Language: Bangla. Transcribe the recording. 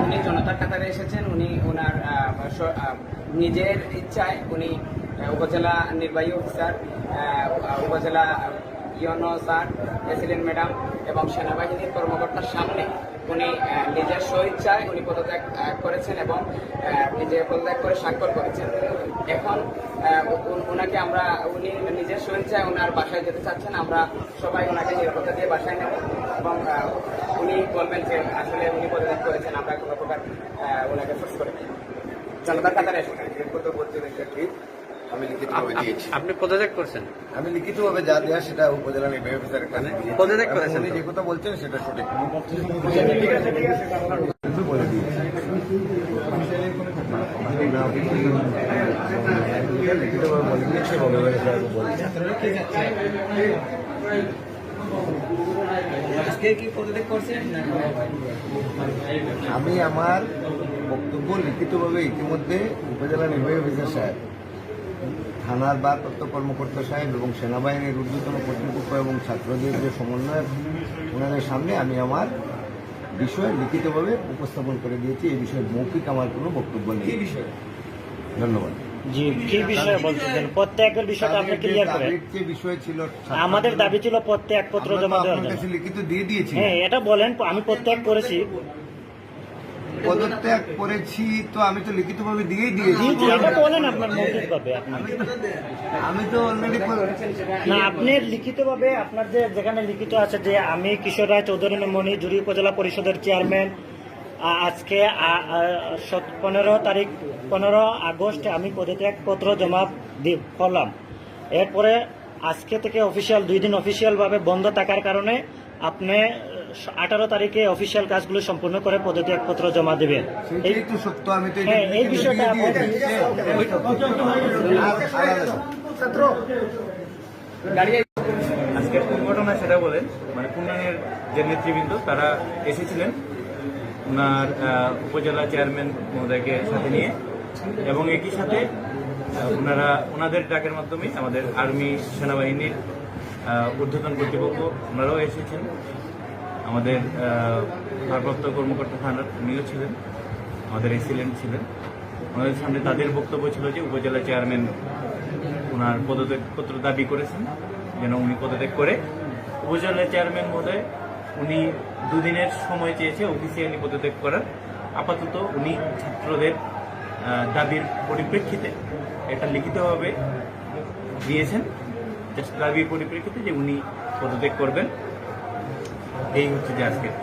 উনি জনতার কাতারে এসেছেন। উনি ওনার নিজের ইচ্ছায় উনি উপজেলা নির্বাহী অফিসার, উপজেলা ইউনো স্যার, প্রেসিডেন্ট ম্যাডাম এবং সেনাবাহিনীর কর্মকর্তার সামনে উনি নিজের স্বইচ্ছায় উনি পদত্যাগ করেছেন এবং নিজে পদত্যাগ করে স্বাক্ষর করেছেন। এখন ওনাকে আমরা, উনি নিজের স্বইচ্ছায় ওনার বাসায় যেতে চাচ্ছেন। আমরা সবাই ওনাকে নিরাপত্তা দিয়ে বাসায় নেব এবং উনি বলবেন যে আসলে উনি পদত্যাগ করেছেন, আমরা কোনো প্রকার ওনাকে ফোর্স করে দিই। জনতার কাতারে এসেছেন। আমি লিখিতভাবে দিয়েছি। আপনি পদত্যাগ করছেন? আমি লিখিতভাবে যা দেওয়া সেটা উপজেলা নির্বাহী অফিসারের কাছে দিয়েছি। পদত্যাগ করেছেন? উনি যে কথা বলছেন সেটা সঠিক বলে দিয়েছি। লিখিতভাবে বলে দিয়েছি এবং বলছি আমি আমার বক্তব্য লিখিতভাবে ইতিমধ্যে উপজেলা নির্বাহী অফিসার সাহেব, থানার ভারপ্রাপ্ত কর্মকর্তা সাহেব এবং সেনাবাহিনীর ঊর্ধ্বতন কর্তৃপক্ষ এবং ছাত্রদের যে সমন্বয়, ওনাদের সামনে আমি আমার বিষয় লিখিতভাবে উপস্থাপন করে দিয়েছি। এই বিষয়ে মৌখিক আমার কোনো বক্তব্য নেই। ধন্যবাদ। জি, কি বিষয়ে বলছিলেন? প্রত্যেকের বিষয়টা আপনি ক্লিয়ার করেন। যে বিষয় ছিল, আমাদের দাবি ছিল প্রত্যেক পত্র জমা দেওয়ার জন্য। লিখিত দিয়ে দিয়েছি। হ্যাঁ, এটা বলেন। আমি প্রত্যেক করেছি, পদত্যাগ করেছি, তো আমি তো লিখিতভাবে দিয়েই দিয়েছি। এটা বলেন আপনার মৌখিকভাবে। আমি তো অলরেডি না, আপনি লিখিতভাবে আপনার যেখানে লিখিত আছে যে আমি কিশোর রায় চৌধুরী মণি জুড়ি উপজেলা পরিষদের চেয়ারম্যান, আজকে 15 আগস্ট আমি পদত্যাগ পত্র জমা করলাম। এরপরে আজকে থেকে অফিসিয়াল 2 দিন অফিসিয়ালভাবে বন্ধ থাকার কারণে আপনি 18 তারিখে অফিসিয়াল কাজগুলো সম্পূর্ণ করে পদত্যাগ পত্র জমা দেবেন। এই তো সত্য। আমি তো এই বিষয়টা আজকের কোন ঘটনা সেটা বলেন। মানে পূর্ণানের যে নেতৃবৃন্দ তারা এসেছিলেন ওনার উপজেলা চেয়ারম্যান মহোদয়কে সাথে নিয়ে, এবং একই সাথে ওনাদের ডাকের মাধ্যমে আমাদের আর্মি সেনাবাহিনীর ঊর্ধ্বতন কর্তৃপক্ষ ওনারাও এসেছেন। আমাদের ভারপ্রাপ্ত কর্মকর্তা থানার উনিও ছিলেন, আমাদের এসিলেন্ট ছিলেন। ওনাদের সামনে তাদের বক্তব্য ছিল যে উপজেলা চেয়ারম্যান ওনার পদত্যাগপত্র দাবি করেছেন, যেন উনি পদত্যাগ করে। উপজেলা চেয়ারম্যান মহোদয় উনি 2 দিনের সময় চেয়েছে অফিসিয়ালি পদত্যাগ করার। আপাতত উনি ছাত্রদের দাবির পরিপ্রেক্ষিতে এটা লিখিতভাবে দিয়েছেন, দাবির পরিপ্রেক্ষিতে যে উনি পদত্যাগ করবেন। এই হচ্ছে যে আজকের